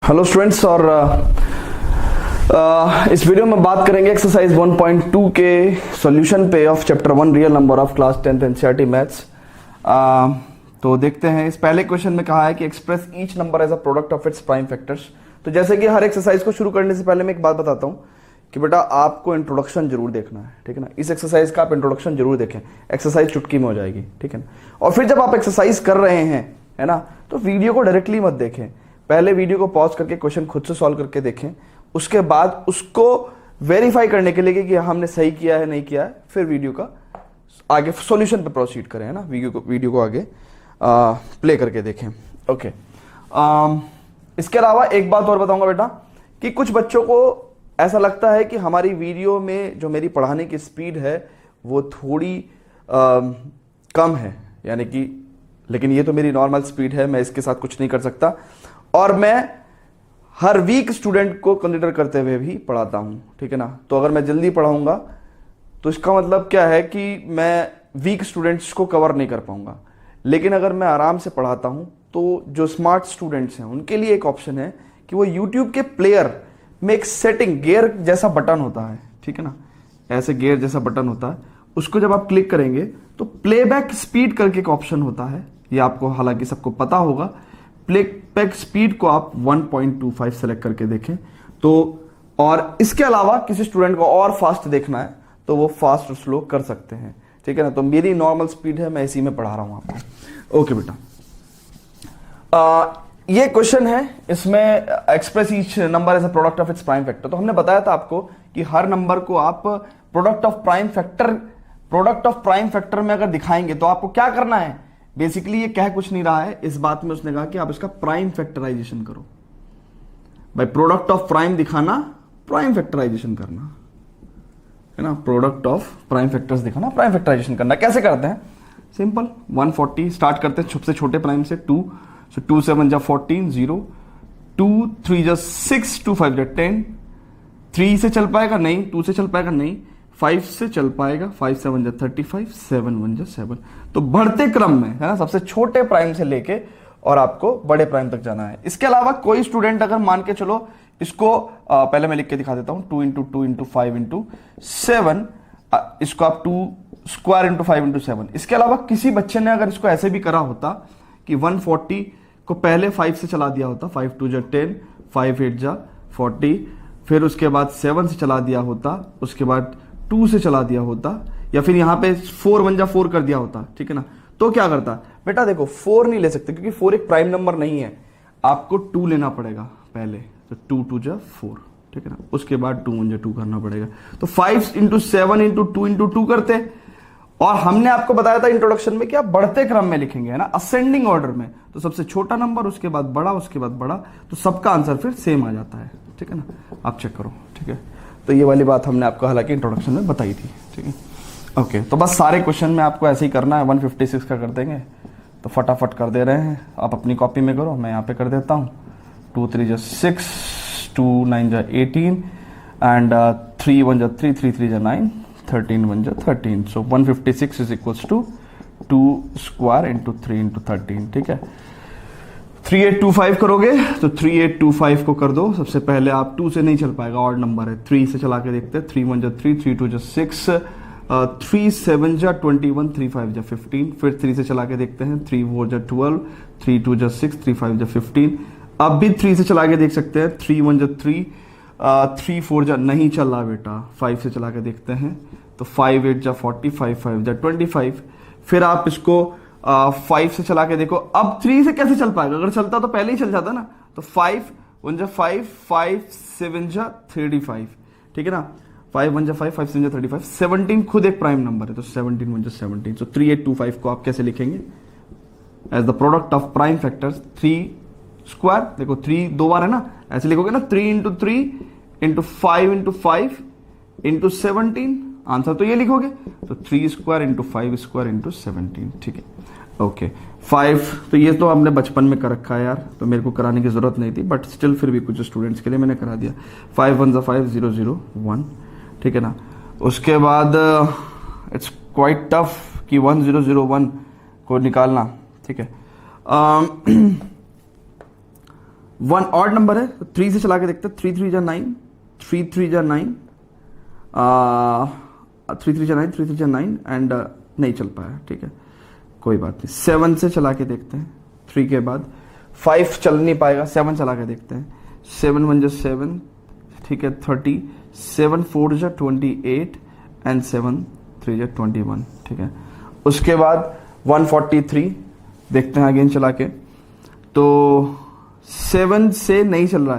Hello students, और इस video में बात करेंगे एक्सरसाइज 1.2 के सॉल्यूशन पे of chapter 1 real number of class 10th NCERT maths. तो देखते हैं। इस पहले क्वेश्चन में कहा है कि express each number as a product of its prime factors. तो जैसे कि हर एक्सरसाइज को शुरू करने से पहले मैं एक बात बताता हूँ कि बेटा आपको इंट्रोडक्शन जरूर देखना है, ठीक है ना। इस एक्सरसाइज का आप इंट्रोडक्शन जरूर देखें, एक्सरसाइज चुटकी में हो जाएगी, ठीक है ना। और फिर जब आप एक्सरसाइज कर रहे हैं, है ना, तो वीडियो को डायरेक्टली मत देखें, पहले वीडियो को पॉज करके क्वेश्चन खुद से सॉल्व करके देखें, उसके बाद उसको वेरीफाई करने के लिए कि हमने सही किया है नहीं किया है, फिर वीडियो का आगे सॉल्यूशन पे प्रोसीड करें, है ना। वीडियो को आगे प्ले करके देखें। ओके। इसके अलावा एक बात और बताऊंगा बेटा कि कुछ बच्चों को ऐसा लगता है कि हमारी वीडियो में जो मेरी पढ़ाने की स्पीड है वो थोड़ी कम है, यानी कि, लेकिन ये तो मेरी नॉर्मल स्पीड है, मैं इसके साथ कुछ नहीं कर सकता। और मैं हर वीक स्टूडेंट को कंसीडर करते हुए भी पढ़ाता हूं, ठीक है ना। तो अगर मैं जल्दी पढ़ाऊंगा तो इसका मतलब क्या है कि मैं वीक स्टूडेंट्स को कवर नहीं कर पाऊंगा। लेकिन अगर मैं आराम से पढ़ाता हूं तो जो स्मार्ट स्टूडेंट्स हैं उनके लिए एक ऑप्शन है कि वो यूट्यूब के प्लेयर में एक सेटिंग गियर जैसा बटन होता है, ठीक है ना, ऐसे गियर जैसा बटन होता है, उसको जब आप क्लिक करेंगे तो प्लेबैक स्पीड करके एक ऑप्शन होता है, ये आपको हालांकि सबको पता होगा। प्लेबैक स्पीड को आप 1.25 सेलेक्ट करके देखें तो, और इसके अलावा किसी स्टूडेंट को और फास्ट देखना है तो वो फास्ट और स्लो कर सकते हैं, ठीक है ना। तो मेरी नॉर्मल स्पीड है, मैं इसी में पढ़ा रहा हूं आपको। ओके बेटा, ये क्वेश्चन है, इसमें express each number as a product of its prime factor. तो हमने बताया था आपको कि हर नंबर को आप प्रोडक्ट ऑफ प्राइम फैक्टर में अगर दिखाएंगे तो आपको क्या करना है। बेसिकली ये कह कुछ नहीं रहा है, इस बात में उसने कहा कि आप इसका प्राइम फैक्टराइजेशन करो। भाई प्रोडक्ट ऑफ प्राइम दिखाना, प्राइम फैक्टराइजेशन करना, है ना। प्रोडक्ट ऑफ प्राइम फैक्टर्स दिखाना, प्राइम फैक्टराइजेशन करना। कैसे करते हैं? सिंपल, 140 स्टार्ट करते हैं सबसे छोटे प्राइम से, 2, सो 2 7 जा 14, 0, 2 3 जा 6, 2 5 जा 10, 3 से चल पाएगा नहीं, 2 से चल पाएगा नहीं, 5 से चल पाएगा, 5 7 जा 35, 7 1 जा 7। तो बढ़ते क्रम में, है ना, सबसे छोटे प्राइम से लेके और आपको बड़े प्राइम तक जाना है। इसके अलावा कोई स्टूडेंट अगर मान के चलो इसको पहले मैं लिख के दिखा देता हूं, 2 × 2 × 5 × 7, इसको आप 2 स्क्वायर × 5 × 7। इसके अलावा किसी बच्चे ने अगर इसको ऐसे भी करा होता कि 140 को पहले 5 से चला दिया होता, 5 2 जा 10, 5 8 जा 40, फिर उसके बाद 7 से चला दिया होता, उसके बाद 2 से चला दिया होता, या फिर यहां पे 4 1 जा 4 कर दिया होता, ठीक है ना। तो क्या करता बेटा, देखो 4 नहीं ले सकते क्योंकि 4 एक प्राइम नंबर नहीं है, आपको 2 लेना पड़ेगा पहले, तो 2 2 जा 4, ठीक है ना। उसके बाद 2 1 जा 2 करना पड़ेगा, तो 5 × 7 × 2 × 2 करते। और हमने आपको बताया था इंट्रोडक्शन में कि आप बढ़ते क्रम में लिखेंगे, है ना, असेंडिंग ऑर्डर में। तो सबसे छोटा नंबर, उसके बाद बड़ा, उसके बाद बड़ा, तो सबका आंसर फिर सेम आ जाता है, ठीक है ना। आप चेक करो, ठीक है। तो ये वाली बात हमने आपको हालांकि इंट्रोडक्शन में बताई थी, ठीक है। ओके, तो बस सारे क्वेश्चन में आपको ऐसे ही करना है। 156 का कर देंगे तो फटाफट कर दे रहे हैं, आप अपनी कॉपी में करो, मैं यहाँ पे कर देता हूँ। 2 3 जा 6, 2 9 जा 18, एंड 3 1 जा 3, 3 3 जा 9, 13 1 जा 13। सो 156 इज इक्वल्स टू 2 स्क्वायर × 3 × 13, ठीक है। 3825 करोगे तो 3825 को कर दो। सबसे पहले आप 2 से नहीं चल पाएगा, ऑड नंबर है, 3 से चला के देखते हैं। 3 1 जा 3, 3 2 जा 6, 3 7 जा 21, 3 5 जा 15, फिर 3 से चला के देखते हैं। 3 4 जा 12, 3 2 जा 6, 3 5 जा 15। अब भी 3 से चला के देख सकते हैं। 3 1 जा 3, 3 4 जा नहीं चल रहा बेटा, 5 से चला के देखते हैं तो 5 8 जा 40, 5 5 जा 25। फिर आप इसको 5 से चला के देखो। अब 3 से कैसे चल पाएगा? अगर चलता तो पहले ही चल जाता ना। तो 5 1 जा 5, 5 7 जा 35, ठीक है ना। 5 1 जा 5, 5 7 जा 35, 17 खुद एक प्राइम नंबर है, तो 17 1 जा 17। तो 3825 को आप कैसे लिखेंगे? As the product of prime factors 3 square, देखो 3 दो बार है ना, ऐसे लिखोगे ना, 3 × 3 × 5 × 5 × 17, आंसर तो ये लिखोगे। तो 3 स्क्वायर × 5 स्क्वायर × 17, ठीक है। ओके, 5 तो ये तो हमने बचपन में कर रखा है यार, तो मेरे को कराने की जरूरत नहीं थी, बट स्टिल फिर भी कुछ स्टूडेंट्स के लिए मैंने करा दिया। 5 1 जा 5, 0 0 1, ठीक है ना। उसके बाद इट्स क्वाइट टफ कि 1 0 0 1 को निकालना, ठीक है। वन ऑड नंबर है तो 3 से चला के देखते हैं। 3 3 जा 9, 3 3 जा 9, 3 3 जा 9, 3 3 जा 9 एंड नहीं चल पाया, ठीक है कोई बात नहीं। 7 से चला के देखते हैं, 3 के बाद 5 चल नहीं पाएगा, 7 चला के देखते हैं। 7 1 जा 7, ठीक है 30, 7 4 जा 28 एंड 7 3 जा 21, ठीक है। उसके बाद 143 देखते हैं अगेन चला के, तो 7 से नहीं चल रहा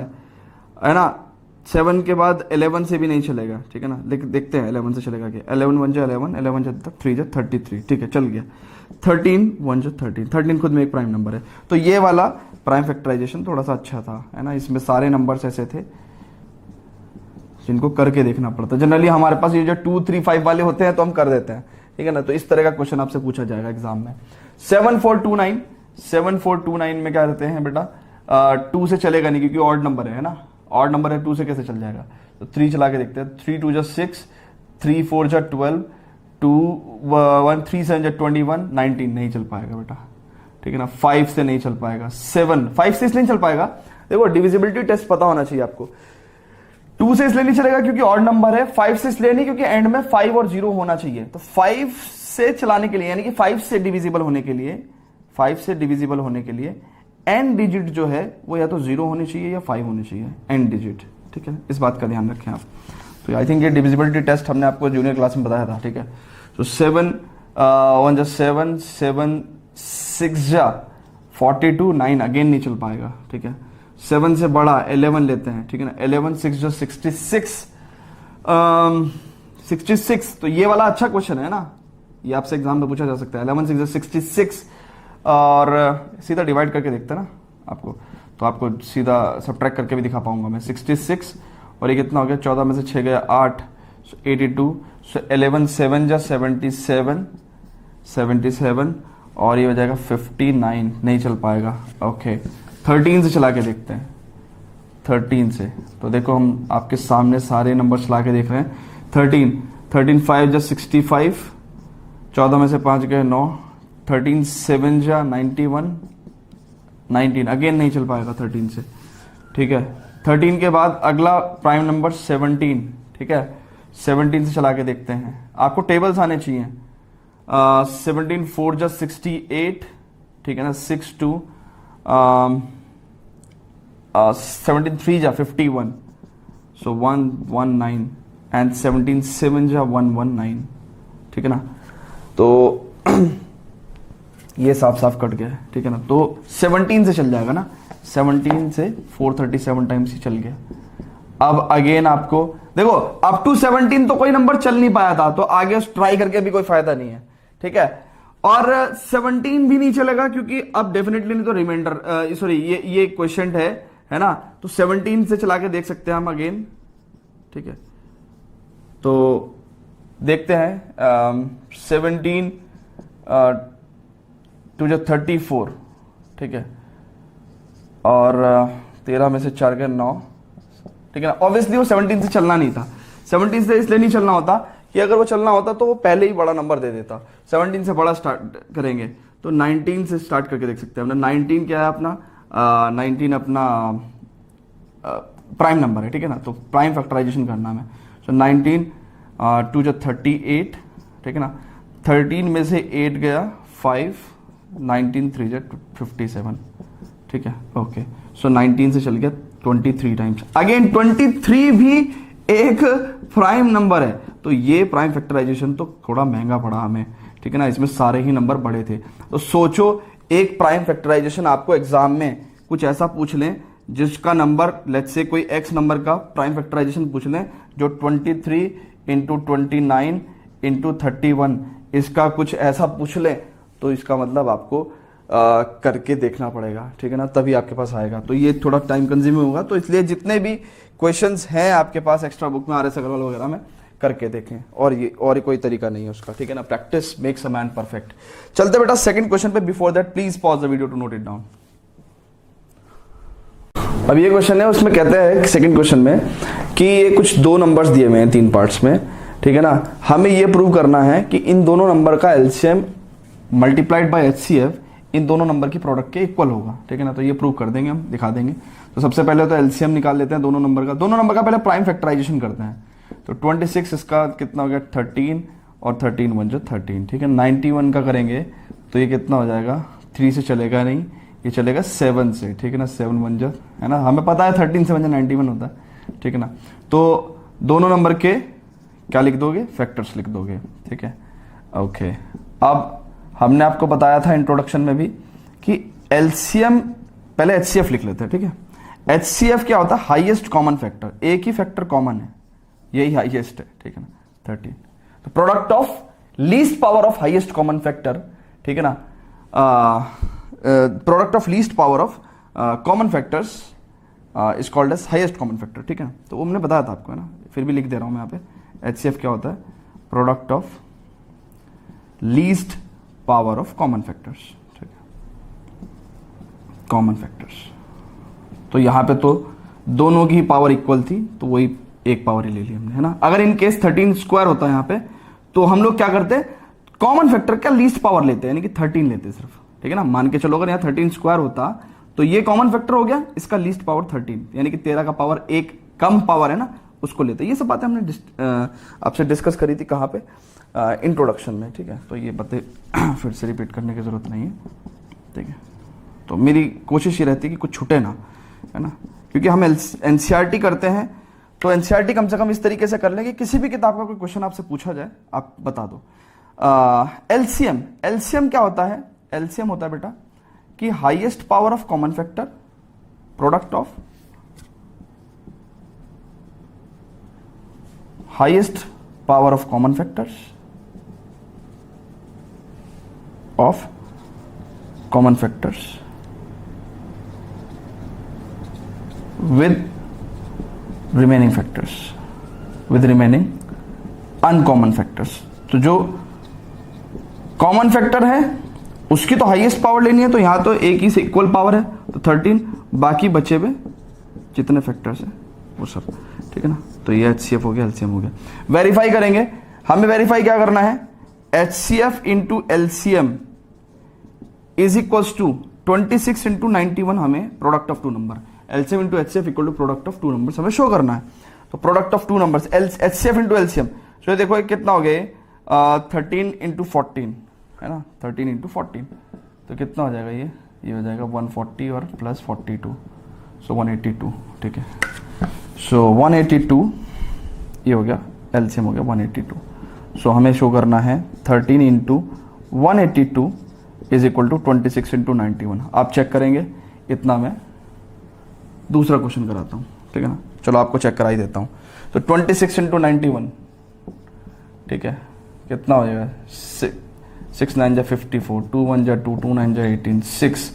है ना। 7 के बाद 11 से भी नहीं चलेगा, ठीक है ना। लेकिन देखते हैं 11 से चलेगा क्या। 11 1 जा 11, 11 जा 3 जा 33, ठीक है चल गया। 13 1 जा 13, 13 खुद में एक प्राइम नंबर है। तो ये वाला प्राइम फैक्टराइजेशन थोड़ा सा अच्छा था, है ना। इसमें सारे नंबर्स ऐसे थे जिनको करके देखना पड़ता है। जनरली हमारे पास ये जो 2 3 5 वाले होते हैं तो हम कर देते हैं, ठीक है ना। तो इस तरह का क्वेश्चन आपसे पूछा जाएगा एग्जाम में। 7429, 7429 में क्या रहते हैं बेटा, 2 से चलेगा नहीं क्योंकि ऑड नंबर है ना। ऑड नंबर है, 2 से कैसे चल जाएगा। तो 3 चला के देखते हैं। 3 2 जा 6, 3 4 जा 12, 2 1 3 7 जा 21, 19 नहीं चल पाएगा बेटा, ठीक है ना। 5 से नहीं चल पाएगा। 7 5 से इसलिए नहीं चल पाएगा, देखो डिविजिबिलिटी टेस्ट पता होना चाहिए आपको। 2 से इसलिए नहीं चलेगा क्योंकि ऑड नंबर है। 5 से इसलिए नहीं क्योंकि एंड में 5 और 0 होना चाहिए। तो 5 से चलाने के लिए, यानी कि 5 से डिविजिबल होने के लिए, 5 से डिविजिबल होने के लिए एंड डिजिट जो है वो या तो 0 होनी चाहिए या 5 होनी चाहिए, एंड डिजिट, ठीक है। इस बात का ध्यान रखें आप। तो आई थिंक ये डिविजिबिलिटी टेस्ट हमने आपको जूनियर क्लास में बताया था, ठीक है। तो 7 1 जा 7, 7 6 जा 42, 9 अगेन नहीं चल पाएगा, ठीक है। 7 से बड़ा 11 लेते हैं, ठीक है ना। 11 6 जा 66, 66 तो ये वाला अच्छा क्वेश्चन है ना, ये आपसे एग्जाम में पूछा जा सकता है। 11 6 जा 66 और सीधा डिवाइड करके देखते हैं ना आपको, तो आपको सीधा सब्ट्रैक्ट करके भी दिखा पाऊंगा मैं। 66 और ये कितना हो गया, 14 में से 6 गया 8, 82। 11 7 जा 77, 77 और ये हो जाएगा 59, नहीं चल पाएगा, ओके। 13 से चला के देखते हैं। 13 से तो देखो हम आपके सामने सारे नंबर चला के देख रहे हैं। 13 5 जा 65, 14 में से 5 गए 9, 13 7 जा 91, 19 अगेन नहीं चल पाएगा 13 से, ठीक है। 13 के बाद अगला प्राइम नंबर 17, ठीक है। 17 से चला के देखते हैं, आपको टेबल्स आने चाहिए। 17 4 जा 68, ठीक है ना। 6 2, 17 3 जा 51, सो 1 1 9 एंड 17 7 जा 1 1 9, ठीक है ना। तो ये साफ साफ कट गया, ठीक है ना। तो 17 से चल जाएगा ना, 17 से 437 टाइम्स ही चल गया। अब अगेन आपको देखो अप टू 17 तो कोई नंबर चल नहीं पाया था, तो आगे ट्राई करके भी कोई फायदा नहीं है, ठीक है। और 17 भी नहीं चलेगा क्योंकि अब डेफिनेटली नहीं तो रिमाइंडर सॉरी ये क्वेश्चन है ना। तो 17 से चला के देख सकते हैं हम अगेन, ठीक है। तो देखते हैं 17 2 जा 34, ठीक है। और 13 में से 4 गए 9, ठीक है ना। ऑब्वियसली वो 17 से चलना नहीं था। 17 से इसलिए नहीं चलना होता कि अगर वो चलना होता तो वो पहले ही बड़ा नंबर दे देता। 17 से बड़ा स्टार्ट करेंगे तो 19 से स्टार्ट करके देख सकते हैं। हमने 19 क्या है अपना 19 अपना प्राइम नंबर है, ठीक है ना। तो प्राइम फैक्टराइजेशन करना है। सो 19 2 जा 38, ठीक है ना। 13 में से 8 गया 5, 19 3 जा 57, ठीक है, ओके। सो 19 से चल गया 23 टाइम्स। अगेन 23 भी एक प्राइम नंबर है, तो ये प्राइम फैक्टराइजेशन तो थोड़ा महंगा पड़ा हमें, ठीक है ना। इसमें सारे ही नंबर बड़े थे। तो सोचो एक प्राइम फैक्टराइजेशन आपको एग्जाम में कुछ ऐसा पूछ लें जिसका नंबर लेट्स से कोई एक्स नंबर का प्राइम फैक्टराइजेशन पूछ लें जो 23 इंटू 29 इंटू 31 इसका कुछ ऐसा पूछ लें, तो इसका मतलब आपको करके देखना पड़ेगा, ठीक है ना, तभी आपके पास आएगा। तो ये थोड़ा टाइम कंज्यूमिंग होगा। तो इसलिए जितने भी क्वेश्चंस हैं आपके पास एक्स्ट्रा बुक में RS अग्रवाल वगैरह में करके देखें, और कोई तरीका नहीं है उसका, ठीक है ना। Practice makes a man perfect. चलते बेटा सेकंड क्वेश्चन पे। Before that please pause the video to note it down. अब ये क्वेश्चन है, उसमें कहते हैं सेकंड क्वेश्चन में कि ये कुछ 2 नंबर्स दिए हुए हैं 3 पार्ट्स में, ठीक है ना। हमें ये प्रूव करना है कि इन दोनों नंबर का एलसीएम मल्टीप्लाइड बाय HCF इन दोनों नंबर की प्रोडक्ट के इक्वल होगा, ठीक है ना। तो ये प्रूव कर देंगे हम, दिखा देंगे। तो सबसे पहले तो एलसीएम निकाल लेते हैं दोनों नंबर का पहले प्राइम फैक्टराइजेशन करते हैं। तो 26 इसका कितना हो गया 13 और 13 1 जो 13, ठीक है। 91 का करेंगे तो ये कितना हो जाएगा, 3 से चलेगा नहीं, ये चलेगा 7 से, ठीक है ना। 7 1 जो है ना, हमें पता है 13 से 1 91 होता है, ठीक है ना। तो दोनों नंबर के क्या लिख दोगे, फैक्टर्स लिख दोगे, ठीक है। ओके, अब हमने आपको बताया था इंट्रोडक्शन में भी कि एलसीएम, पहले एचसीएफ लिख लेते हैं, ठीक है। एचसीएफ क्या होता है, हाईएस्ट कॉमन फैक्टर, एक ही फैक्टर कॉमन है, यही हाईएस्ट है, ठीक है ना, 13। तो product of least power of highest common factor, ठीक है ना, product of least power of common factors is called as highest common factor, ठीक है ना। तो वो हमने बताया था आपको, है ना, फिर भी लिख दे रहा हूं मैं यहाँ पे। एचसीएफ क्या होता है, product of least power of common factors, ठीक है, कॉमन फैक्टर्स। तो यहां पे तो दोनों की पावर इक्वल थी, तो वही एक पावर ही ले ली हमने, है ना। अगर इन केस 13 स्क्वायर होता है यहां पे, तो हम लोग क्या करते, कॉमन फैक्टर का लीस्ट पावर लेते हैं, यानी कि 13 लेते सिर्फ, ठीक है ना। मान के चलो अगर यहाँ 13 स्क्वायर होता तो ये कॉमन फैक्टर हो गया, इसका लीस्ट पावर 13, यानी कि 13 का पावर एक कम पावर है ना, उसको लेते। ये सब बातें हमने आपसे डिस्कस करी थी कहाँ पे, इंट्रोडक्शन में, ठीक है। तो ये बातें फिर से रिपीट करने की जरूरत नहीं है, ठीक है। तो मेरी कोशिश ये रहती है कि कुछ छूटे ना, है ना, क्योंकि हम एनसीईआरटी करते हैं, तो एनसीईआरटी कम से कम इस तरीके से कर लें कि किसी भी किताब का कोई क्वेश्चन आपसे पूछा जाए, आप बता दो। एलसीएम, एलसीएम क्या होता है, एलसीएम होता है बेटा कि highest power of common factor, product of highest power of common factors of common factors with remaining factors, with remaining uncommon factors. तो जो कॉमन फैक्टर है उसकी तो हाईएस्ट पावर लेनी है, तो यहां तो एक ही से इक्वल पावर है, तो 13, बाकी बचे हुए जितने फैक्टर्स है वो सब, ठीक है ना। तो ये एचसीएफ हो गया, एलसीएम हो गया। वेरीफाई करेंगे, हमें वेरीफाई क्या करना है, HCF into LCM is equals to 26 into 91, हमें product of two number, LCM into HCF equal to product of two numbers हमें शो करना है। तो product of two numbers HCF into LCM, तो देखो कितना हो गया 13 इंटू 14, है ना, 13 इंटू 14, तो कितना हो जाएगा, ये हो जाएगा 140 और प्लस 42, सो 182, ठीक है। सो 182 ये हो गया, एलसीएम हो गया 182। सो हमें शो करना है 13 into 182 is equal to 26 into 91। आप चेक करेंगे, इतना मैं दूसरा क्वेश्चन कराता हूँ, ठीक है ना। चलो आपको चेक करा ही देता हूँ। तो 26 इंटू 91, ठीक है, कितना हो जाएगा, 6 9 जा 54, 2 1 जा 2, 2 9 जा 18, 6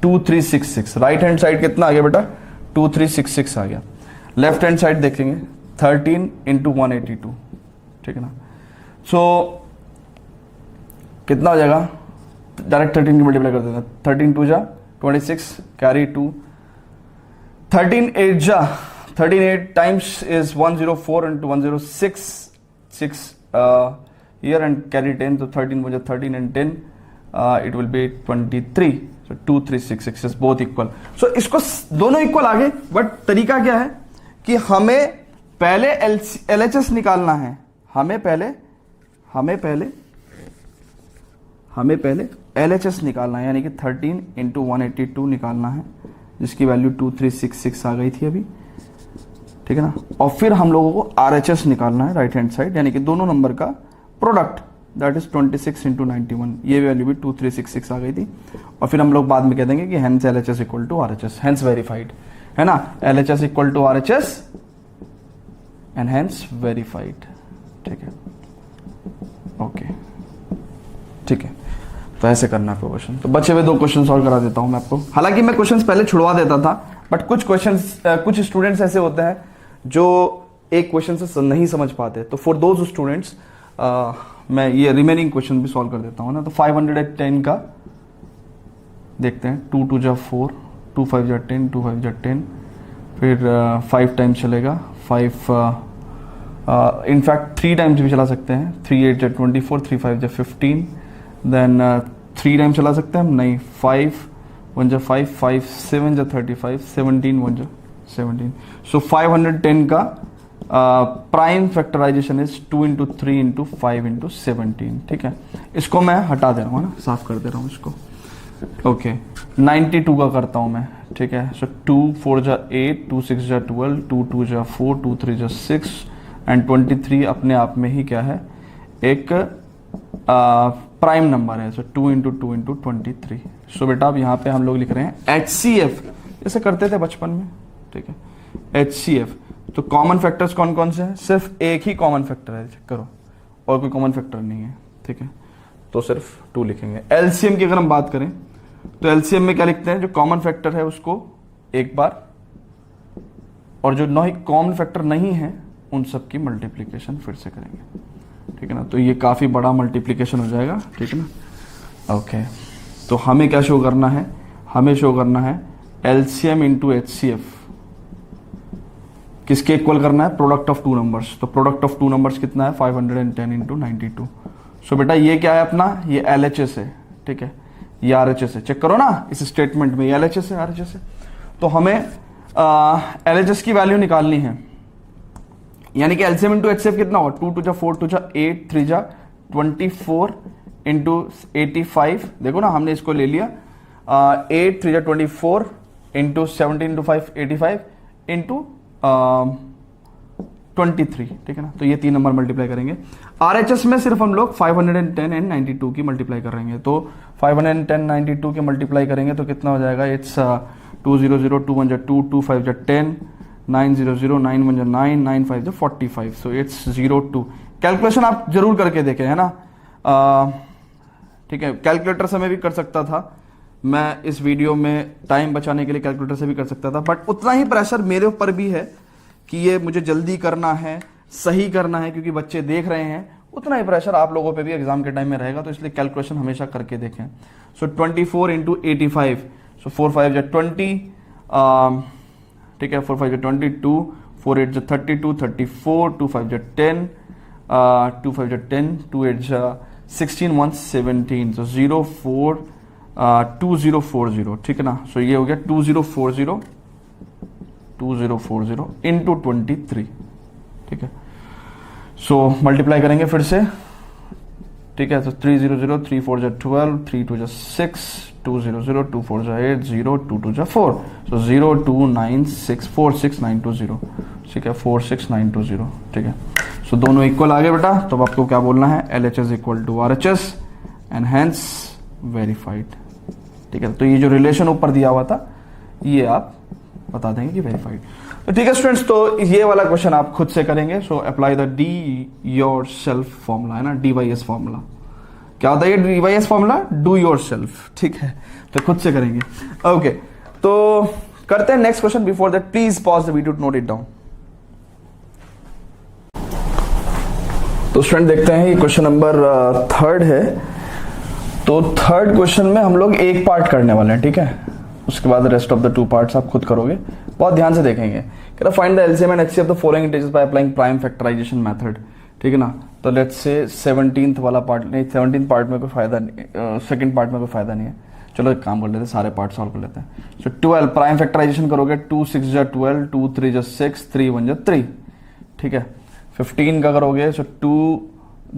2366। राइट हैंड साइड कितना आ गया बेटा, 2366 आ गया। लेफ्ट हैंड साइड देखेंगे 13 इंटू 182, ठीक है ना। सो कितना हो जाएगा, डायरेक्ट 13 की मल्टीप्लाई कर देना, 13 2 जा 26, कैरी 2, 13 8 जा 13 8 times is 104 into 106 6 here and carry 10, तो 13 मुझे 13 and 10 it will be 23, so 2366 is both equal। so इसको दोनों इक्वल आ गए, बट तरीका क्या है कि हमें पहले LHS निकालना है, हमें पहले LHS निकालना है, यानी कि 13 इंटू 182 निकालना है, जिसकी वैल्यू 2366 आ गई थी अभी, ठीक है ना। और फिर हम लोगों को RHS निकालना है राइट हैंड साइड, यानी कि दोनों नंबर का प्रोडक्ट, दैट इज 26 इंटू 91, ये वैल्यू भी 2366 आ गई थी। और फिर हम लोग बाद में कह देंगे कि hence LHS equal to RHS, hence verified, है ना, LHS equal to RHS and hence verified, ठीक है, ओके, ठीक है। तो ऐसे करना है क्वेश्चन। तो बचे हुए 2 क्वेश्चन सॉल्व करा देता हूं मैं आपको। हालांकि मैं क्वेश्चंस पहले छुड़वा देता था, बट कुछ क्वेश्चंस कुछ स्टूडेंट्स ऐसे होते हैं जो एक क्वेश्चन से नहीं समझ पाते, तो फॉर दोज स्टूडेंट्स मैं ये रिमेनिंग क्वेश्चन भी सॉल्व कर देता हूँ ना। तो 510 का देखते हैं, 2 2 जा 4, 2 5 जा 10, 2 5 जा 10, फिर 5 टाइम्स चलेगा, 5 इनफैक्ट 3 टाइम्स भी चला सकते हैं, 3 8 जा 24, 3 5 जा 15, देन 3 टाइम चला सकते हैं हम? नहीं। 5 1 जा 5, 5 7 जा 35, 17 1 जा 17। सो 510 का prime factorization is 2 into 3 into 5 into 17। ठीक है, इसको मैं हटा दे रहा हूँ ना, साफ कर दे रहा हूँ इसको। ओके 92 का करता हूँ मैं। ठीक है, सो 2 4 जा 8, 2 6 जा 12, 2 2 जा 4, 2 3 जा 6 एंड 23 अपने आप में ही क्या है, एक प्राइम नंबर है। सो 2 इंटू 2 इंटू 23। सो बेटा अब यहाँ पे हम लोग लिख रहे हैं HCF, जैसे करते थे बचपन में। ठीक है, HCF। तो कॉमन फैक्टर्स कौन कौन से हैं? सिर्फ एक ही कॉमन फैक्टर है, चेक करो, और कोई कॉमन फैक्टर नहीं है। ठीक है, तो सिर्फ 2 लिखेंगे। LCM की अगर हम बात करें तो LCM में क्या लिखते हैं, जो कॉमन फैक्टर है उसको एक बार, और जो कॉमन फैक्टर नहीं है उन सब की मल्टीप्लीकेशन फिर से करेंगे। ठीक है ना, तो ये काफी बड़ा मल्टीप्लीकेशन हो जाएगा। ठीक है ना, ओके। तो हमें क्या शो करना है, हमें शो करना है LCM इंटू HCF किसके इक्वल करना है, प्रोडक्ट ऑफ 2 नंबर्स। तो प्रोडक्ट ऑफ 2 नंबर्स कितना है, 510 इंटू 92। सो बेटा ये क्या है अपना, ये LHS है। ठीक है, ये RHS है, चेक करो ना इस स्टेटमेंट में, ये LHS है RHS है। तो हमें LHS की वैल्यू निकालनी है, यानी कि LCM इंटू HCF कितना होगा, 2 2 जा 4, 2 जा 8, 3 जा 24 इंटू 85। देखो ना हमने इसको ले लिया 8 3 जा 24 इंटू 17 इंटू 5 85 इंटू 23। ठीक है ना, तो ये 3 नंबर मल्टीप्लाई करेंगे। RHS में सिर्फ हम लोग 510 एंड 92 की मल्टीप्लाई कर रहे हैं। तो 510 92 की मल्टीप्लाई करेंगे तो कितना हो जाएगा, इट्स 200 2 1 जा 2 2 5 जा 10 900 9 1 जा 9 9 5 जा 45। So it's 02। कैलकुलेशन आप जरूर करके देखें, है ना। ठीक है, कैलकुलेटर से मैं भी कर सकता था, मैं इस वीडियो में टाइम बचाने के लिए कैलकुलेटर से भी कर सकता था, बट उतना ही प्रेशर मेरे ऊपर भी है कि ये मुझे जल्दी करना है, सही करना है, क्योंकि बच्चे देख रहे हैं। उतना ही प्रेशर आप लोगों पे भी एग्जाम के टाइम में रहेगा, तो इसलिए कैलकुलेशन हमेशा करके देखें। सो 24 इंटू 85, सो 4 5 जा 20, ठीक है, 4 5 जा 22, 4 8 जा 32, 34, 2 5 जा 10, 2 5 जा 10, 2 8 जा 16, 1 17। सो 04 2040। ठीक है ना, सो ये हो गया 2040 इंटू 23। ठीक है, सो मल्टीप्लाई करेंगे फिर से। ठीक है, तो 300 3 4 जा 12, 3 2 जा 6, 200 2 4 जा 8, 0 2 2 जा 4। सो 02964 46920। ठीक है, 46920। ठीक है, सो दोनों इक्वल आ गए बेटा। तो अब आपको क्या बोलना है, LHS equal to RHS and hence verified. ठीक है, तो ये जो रिलेशन ऊपर दिया हुआ था ये आप बता देंगे कि वेरीफाइड। तो ठीक है स्टूडेंट्स, तो ये वाला क्वेश्चन आप खुद से करेंगे। So apply the D your self formula, है ना, DYS फॉर्मूला। क्या होता है ये DYS formula, do your self. ठीक है, तो खुद से करेंगे। ओके, तो करते हैं next question. Before that please pause the video to note it down. तो स्टूडेंट देखते हैं, ये क्वेश्चन नंबर 3 है। तो 3rd क्वेश्चन में हम लोग एक पार्ट करने वाले हैं। ठीक है, उसके बाद रेस्ट ऑफ द 2 पार्ट्स आप खुद करोगे, बहुत ध्यान से देखेंगे। कह रहा find the LCM and HCF of the following integers by applying prime factorization method. ठीक है ना, तो लेट्स से 17th वाला पार्ट नहीं, 17th पार्ट में कोई फायदा नहीं, सेकंड पार्ट में कोई फायदा नहीं है। चलो एक काम कर लेते हैं, सारे पार्ट सॉल्व कर लेते हैं। सो 12 प्राइम फैक्टराइजेशन करोगे, 2 6 जा 12, 2 3 जा 6, 3 1 जा 3। ठीक है, 15 का करोगे, सो 2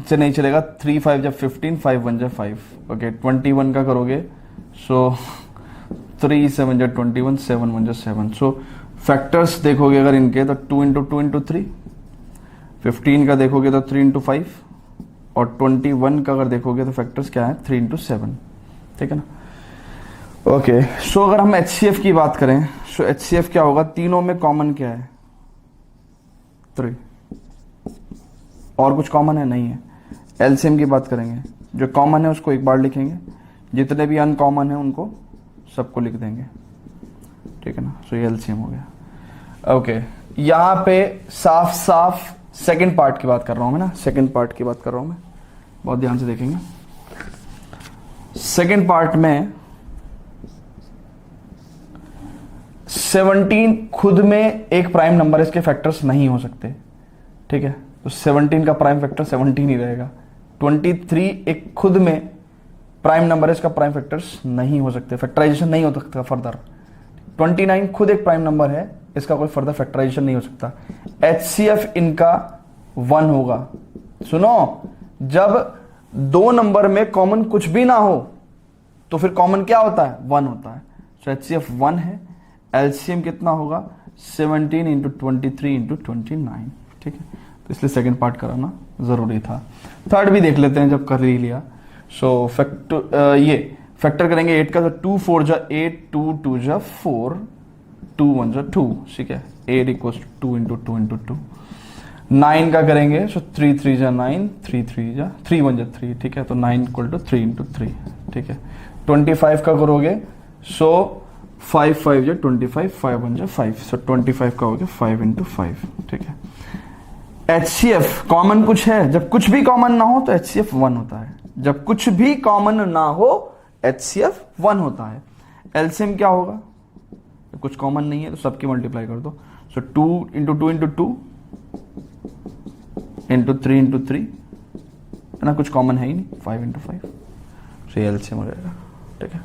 से नहीं चलेगा, 3 5 जा 15, 5 1 जा 5। ओके, 21 का करोगे, सो 3 7 जा 21, 7 1 जा 7। सो फैक्टर्स देखोगे अगर इनके, तो 2 इंटू 2 इंटू 3। 15 का देखोगे तो 3 इंटू 5, और 21 का अगर देखोगे तो फैक्टर्स क्या है, 3 इंटू 7। ठीक है ना, ओके। सो अगर हम HCF की बात करें, सो HCF क्या होगा, तीनों में कॉमन क्या है, 3। और कुछ कॉमन है, नहीं है। LCM की बात करेंगे, जो कॉमन है उसको एक बार लिखेंगे, जितने भी अनकॉमन है उनको सबको लिख देंगे। ठीक है ना, सो ये LCM हो गया। ओके, यहां पे साफ साफ सेकंड पार्ट की बात कर रहा हूं मैं ना, सेकंड पार्ट की बात कर रहा हूं मैं, बहुत ध्यान से देखेंगे। सेकंड पार्ट में 17 खुद में एक प्राइम नंबर, इसके फैक्टर्स नहीं हो सकते। ठीक है, तो 17 का प्राइम फैक्टर 17 ही रहेगा। 23 एक खुद में प्राइम नंबर है, इसका प्राइम फैक्टर्स नहीं हो सकते, फैक्टराइजेशन नहीं हो सकता फर्दर। 29 खुद एक प्राइम नंबर है, इसका कोई फर्दर फैक्टराइजेशन नहीं हो सकता। HCF इनका 1 होगा। सुनो, जब दो नंबर में कॉमन कुछ भी ना हो तो फिर कॉमन क्या होता है? 1 होता है। तो HCF 1 है। LCM कितना होगा? 17 इंटू 23 इंटू 29। ठीक है, तो इसलिए सेकेंड पार्ट कराना जरूरी था। थर्ड भी देख लेते हैं जब कर ही लिया। सो ये फैक्टर करेंगे 8 का, तो 2 4 जा 8, 2 2 जा 4, 2 1 जा 2। ठीक है, 8 इक्वल्स 2 इंटू 2 इंटू 2। 9 का करेंगे, सो 3 3 जा 9, 3 3 जा 3 1 जा 3। ठीक है, तो 9 इक्वल टू 3 इंटू 3। ठीक है, 25 का करोगे, सो 5 5 जा 25, 5 1 जा 5, सो 25 का हो गया 5 इंटू 5। ठीक है, HCF कॉमन कुछ है, जब कुछ भी कॉमन ना हो तो HCF 1 होता है। जब कुछ भी कॉमन ना हो HCF 1 होता है। LCM क्या होगा? कुछ कॉमन नहीं है तो सबकी मल्टीप्लाई कर दो। सो 2 इंटू 2 इंटू 2 इंटू 3 इंटू 3 है ना, कुछ कॉमन है ही नहीं। 5 इंटू 5, सो ये LCM हो जाएगा। ठीक है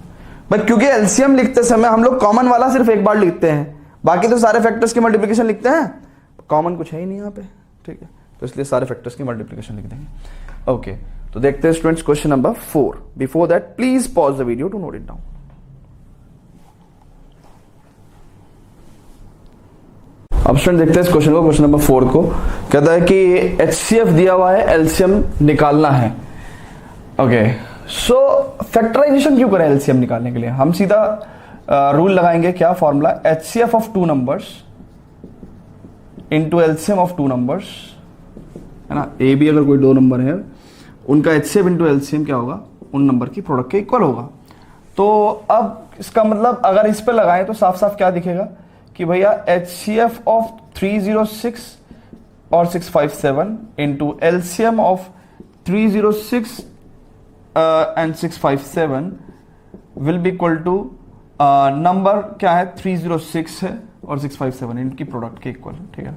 भाई, क्योंकि LCM लिखते समय हम लोग कॉमन वाला सिर्फ एक बार लिखते हैं, बाकी तो सारे फैक्टर्स की मल्टीप्लिकेशन लिखते हैं। कॉमन कुछ है ही नहीं यहाँ पे। ठीक है, तो इसलिए सारे फैक्टर्स की मल्टीप्लिकेशन लिख देंगे। ओके, तो देखते हैं students question number 4। Before that please pause the video to note it down. अब स्टूडेंट देखते हैं इस क्वेश्चन को, क्वेश्चन नंबर 4 को। कहता है कि HCF दिया हुआ है, LCM निकालना है। ओके, सो फैक्टराइजेशन क्यों करें LCM निकालने के लिए? हम सीधा रूल लगाएंगे, क्या formula? HCF of 2 numbers into LCM of 2 numbers, है ना। A B अगर कोई 2 नंबर है, उनका HCF इंटू LCM क्या होगा? उन नंबर की प्रोडक्ट के इक्वल होगा। तो अब इसका मतलब अगर इस पे लगाएं तो साफ साफ क्या दिखेगा कि भैया HCF ऑफ 306 और 657 into LCM of 306 and 657 will be equal to number क्या है? 306 है और 657 इनकी प्रोडक्ट के इक्वल। ठीक है,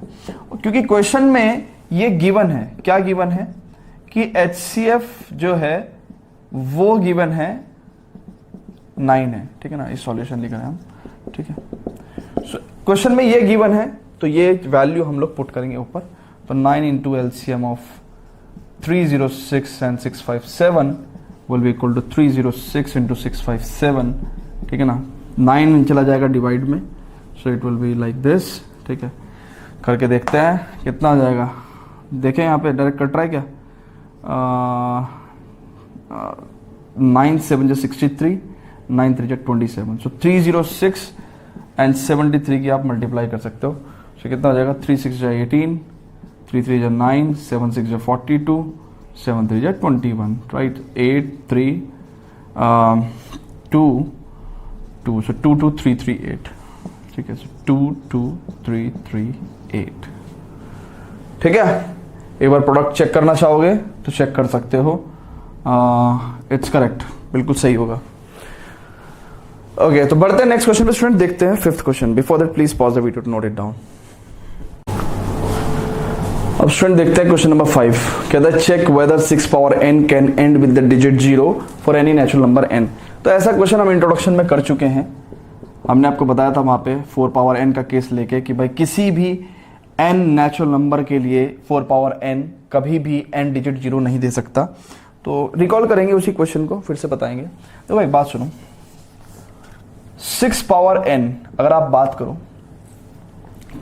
क्योंकि क्वेश्चन में ये गिवन है, क्या गिवन है कि HCF जो है वो गिवन है 9 है। ठीक है ना, इस सॉल्यूशन लिख रहे हैं हम। ठीक है, क्वेश्चन में ये गिवन है तो ये वैल्यू हम लोग पुट करेंगे ऊपर। तो 9 into LCM of 306 and 657 will be equal to 306 into 657। ठीक है ना, 9 चला जाएगा डिवाइड में, so it will be like this. ठीक है, करके देखते हैं कितना आ जाएगा। देखें यहाँ पे डायरेक्ट कट रहा है क्या? 9 7 जा 63, 9 3 जा 27, सो 306 एंड 73 की आप मल्टीप्लाई कर सकते हो। सो कितना हो जाएगा? 3 6 जा 18, 3 3 जा 9, 7 6 जा 42, 7 3 जा 21, राइट। 8 3 2 2, सो 2 2 3 3 8। ठीक है, सो 2 2 3 3 8। ठीक है, एक बार प्रोडक्ट चेक करना चाहोगे तो चेक कर सकते हो। इट्स करेक्ट, बिल्कुल सही होगा। ओके, तो बढ़ते हैं नेक्स्ट क्वेश्चन पे स्टूडेंट, देखते हैं 5th question. Before that please pause the video to note it down. अब स्टूडेंट देखते हैं क्वेश्चन नंबर 5। कहता है check whether 6 power n can end with the digit 0 for any natural number n। तो ऐसा क्वेश्चन हम इंट्रोडक्शन में कर चुके हैं। हमने आपको बताया था वहां पे 4 पावर n का केस लेके कि भाई किसी भी n नेचुरल नंबर के लिए 4 पावर n कभी भी n डिजिट 0 नहीं दे सकता। तो रिकॉल करेंगे उसी क्वेश्चन को, फिर से बताएंगे। तो भाई बात सुनो, 6 पावर n अगर आप बात करो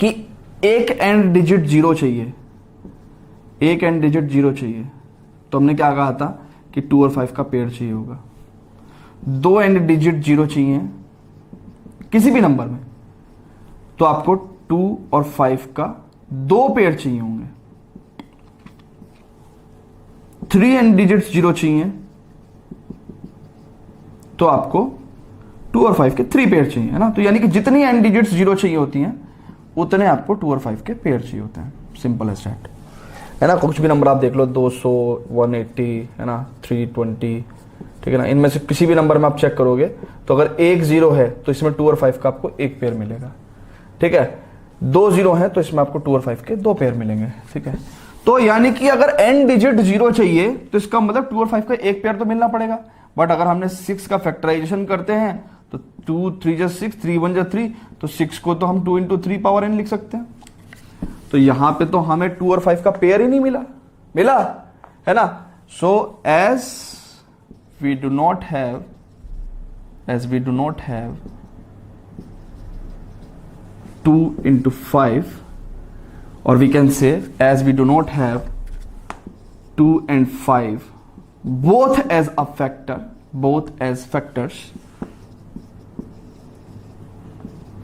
कि एक n डिजिट 0 चाहिए, एक n डिजिट 0 चाहिए, तो हमने क्या कहा था कि 2 और 5 का पेयर चाहिए होगा। 2 n डिजिट 0 चाहिए किसी भी नंबर में, तो आपको 2 और 5 का 2 पेयर चाहिए होंगे। 3 n डिजिट 0 चाहिए तो आपको 2 और 5 के 3 पेयर चाहिए, है ना। तो यानी कि जितनी n डिजिट्स 0 चाहिए होती हैं उतने आपको 2 और 5 के पेयर चाहिए होते हैं। सिंपल एज दैट, है ना। कुछ भी नंबर आप देख लो, 200, 180, है ना, 320, ठीक है ना। इनमें से किसी भी नंबर में आप चेक करोगे तो अगर एक 0 है तो इसमें 2 और 5 का आपको एक पेयर मिलेगा, ठीक है। 2 0 है तो इसमें आपको 2 और 5 के 2 पेयर मिलेंगे, ठीक है। तो यानी कि अगर n डिजिट 0 चाहिए तो इसका मतलब 2 और 5 का एक पेयर तो मिलना पड़ेगा। बट अगर हमने 6 का फैक्टराइजेशन करते हैं तो 2 3 जा 6, 3 1 जा 3, तो 6 को तो हम 2 into 3 पावर n लिख सकते हैं। तो यहां पे तो हमें 2 और 5 का पेयर ही नहीं मिला है ना। So as we do not have 2 into 5, or we can say as we do not have 2 and 5 both as factors,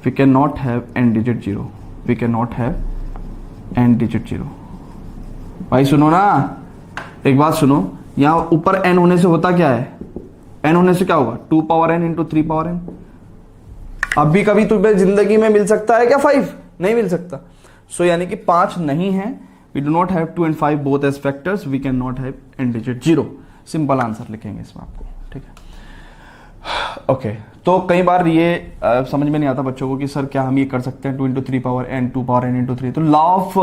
we cannot have n digit 0, भाई सुनो ना, एक बात सुनो, यहां ऊपर n होने से होता क्या है, n होने से क्या होगा 2 power n into 3 power n। अभी कभी तुम्हें जिंदगी में मिल सकता है क्या 5? नहीं मिल सकता। सो यानी कि 5 नहीं है, we do not have 2 and 5 both as factors, we can not have n digit 0। Simple answer लिखेंगे इसमें आपको, ठीक है। ओके तो कई बार ये समझ में नहीं आता बच्चों को कि सर क्या हम ये कर सकते हैं 2 into 3 power n, 2 power n into 3। तो लॉ ऑफ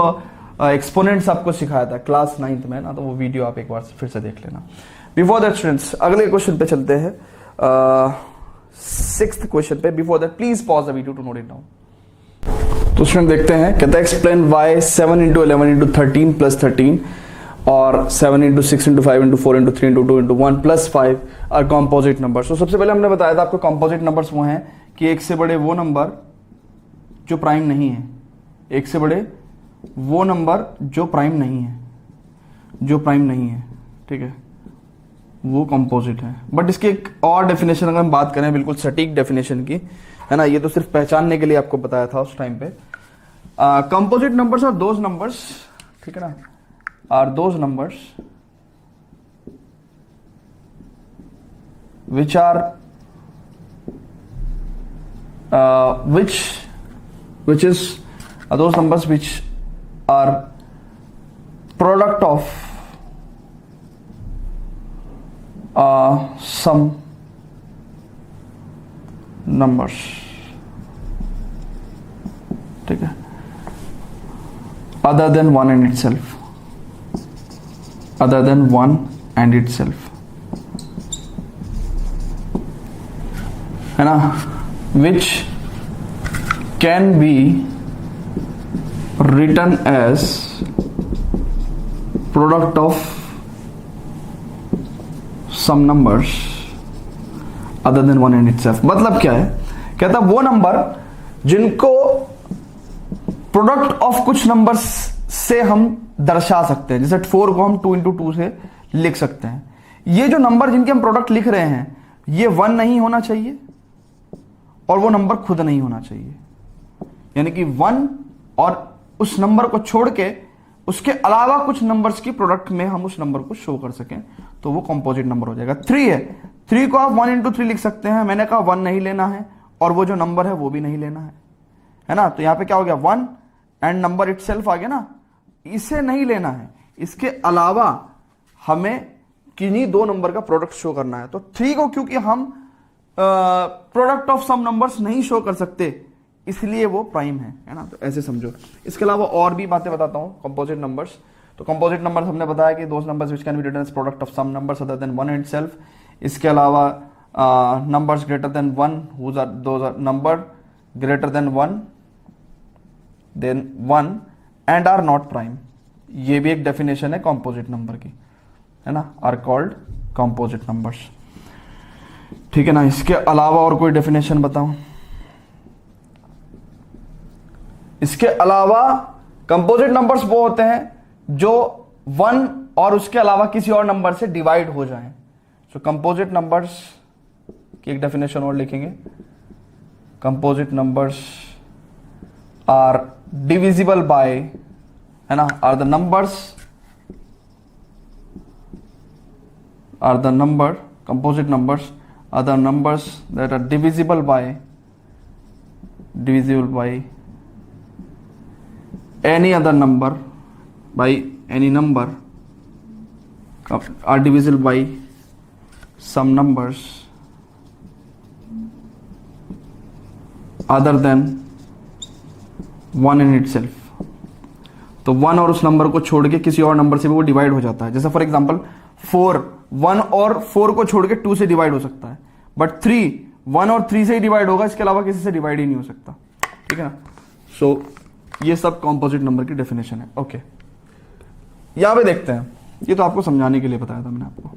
एक्सपोनेंट्स आपको सिखाया था क्लास 9th में ना, तो वो वीडियो आप एक बार फिर से देख लेना। बिफोर दैट स्टूडेंट्स अगले क्वेश्चन पे चलते हैं, 6th क्वेश्चन पे। Before that please pause the video to note it down. तो स्टूडेंट देखते हैं, कहता है explain why 7 into 11 into 13 plus 13 और 7 into 6 into 5 into 4 into 3 into 2 into 1 plus 5 are composite number. तो सबसे पहले हमने बताया था आपको कॉम्पोजिट नंबर्स वो हैं कि एक से बड़े वो नंबर जो प्राइम नहीं है, एक से बड़े वो नंबर जो प्राइम नहीं है, ठीक है, वो कॉम्पोजिट है। बट इसकी एक और डेफिनेशन अगर हम बात करें बिल्कुल सटीक डेफिनेशन की, है ना, ये तो सिर्फ पहचानने के लिए आपको बताया था उस टाइम पे। Composite numbers are those numbers, ठीक है ना, are those numbers which are which is those numbers which are product of some numbers, ठीक है, other than one and itself, है ना, which can be written as product of some numbers other than one and itself। मतलब क्या है, कहता वो number जिनको प्रोडक्ट ऑफ कुछ नंबर्स से हम दर्शा सकते हैं, जैसे 4 को हम 2 into 2 से लिख सकते हैं। ये जो नंबर जिनके हम प्रोडक्ट लिख रहे हैं ये 1 नहीं होना चाहिए और वो नंबर खुद नहीं होना चाहिए, यानी कि 1 और उस नंबर को छोड़ के उसके अलावा कुछ नंबर्स की प्रोडक्ट में हम उस नंबर को शो कर सकें, तो वो कंपोजिट नंबर हो जाएगा। 3 है, 3 को आप 1 into 3 लिख सकते हैं, मैंने कहा 1 नहीं लेना है और वो जो नंबर है वो भी नहीं लेना है ना, तो यहां पे क्या हो गया 1 एंड नंबर इटसेल्फ आ गया ना, इसे नहीं लेना है, इसके अलावा हमें किन्हीं 2 नंबर का प्रोडक्ट शो करना है। तो 3 को क्योंकि हम प्रोडक्ट ऑफ सम नंबर्स नहीं शो कर सकते इसलिए वो प्राइम है ना, तो ऐसे समझो। इसके अलावा और भी बातें बताता हूं कंपोजिट नंबर्स। तो कंपोजिट नंबर्स हमने बताया कि those numbers which can be written as product of some numbers other than 1 itself। इसके अलावा numbers greater than 1 those are number greater than 1 and are not prime, ये भी एक डेफिनेशन है कंपोजिट नंबर की, है ना, आर कॉल्ड कंपोजिट नंबर्स, ठीक है ना। इसके अलावा और कोई डेफिनेशन बताऊं? इसके अलावा कंपोजिट नंबर्स वो होते हैं जो 1 और उसके अलावा किसी और नंबर से डिवाइड हो जाएं। सो कंपोजिट नंबर्स की एक डेफिनेशन और लिखेंगे, composite numbers are divisible by, है ना, are the number composite numbers are the numbers that are divisible by any other number, by any number are divisible by some numbers other than 1 in itself। तो 1 और उस number को छोड़ के किसी और नंबर से भी वो डिवाइड हो जाता है। जैसे फॉर एग्जांपल 4 1 और 4 को छोड़ के 2 से डिवाइड हो सकता है, बट 3 1 और 3 से ही डिवाइड होगा, इसके अलावा किसी से डिवाइड ही नहीं हो सकता, ठीक है ना। सो ये सब कॉम्पोजिट नंबर की डेफिनेशन है। ओके, यहां पे देखते हैं, ये तो आपको समझाने के लिए बताया था मैंने आपको।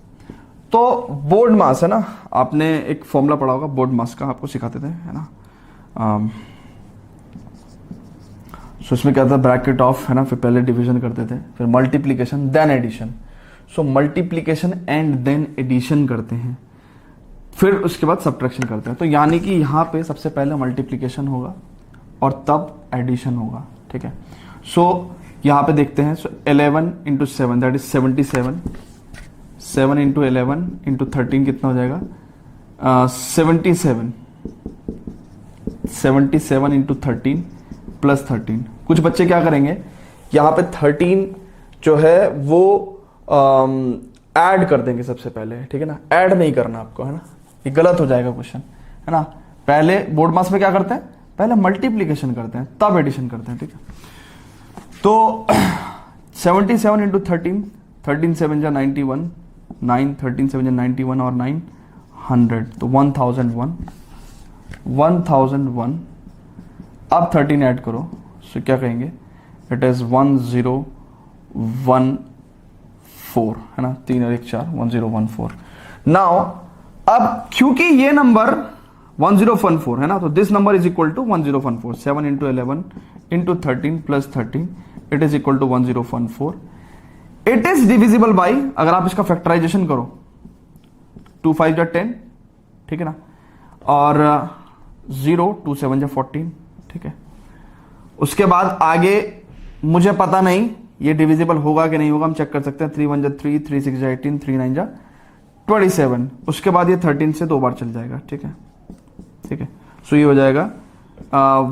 तो बोर्ड मास है ना, आपने एक फॉर्मूला पढ़ा होगा बोर्ड मास का, आपको सिखाते थे, है ना। सो इसमें क्या था, ब्रैकेट ऑफ, है ना, फिर पहले डिवीजन करते थे, फिर multiplication then addition. So multiplication and then addition करते हैं, फिर उसके बाद सब्ट्रैक्शन करते हैं। तो यानी कि यहाँ पे सबसे पहले मल्टीप्लीकेशन होगा और तब एडिशन होगा, ठीक है। सो यहाँ पे देखते हैं, सो 11 into 7 that is 77, 7 into 11 into 13 कितना हो जाएगा, 77 इंटू 13 प्लस 13। कुछ बच्चे क्या करेंगे, यहाँ पे 13 जो है वो ऐड कर देंगे सबसे पहले, ठीक है ना। ऐड नहीं करना आपको, है ना, ये गलत हो जाएगा क्वेश्चन, है ना। पहले बोर्ड मास में क्या करते हैं, पहले मल्टीप्लीकेशन करते हैं तब एडिशन करते हैं, ठीक है। तो 77 इंटू 13, 13 7 जा 91, 9 13 7 जा 91 और 9 100, तो 1001। अब 13 ऐड करो, सो क्या कहेंगे, इट इज 1014, है ना, 3 और 1 4, 1014। नाउ अब क्योंकि ये नंबर 1014 है ना, तो this number is equal to 1014, 7 into 11 into 13 plus 13, it is equal to 1014। It is divisible by, अगर आप इसका फैक्टराइजेशन करो, 2 5 जा 10, ठीक है ना, और 0 2 7 जा 14, ठीक है। उसके बाद आगे मुझे पता नहीं ये डिविजिबल होगा कि नहीं होगा, हम चेक कर सकते हैं, 3 1 जा 3, 3 6 जा 18, 3 9 जा 27। उसके बाद ये 13 से 2 बार चल जाएगा, ठीक है, ठीक है। सो ये हो जाएगा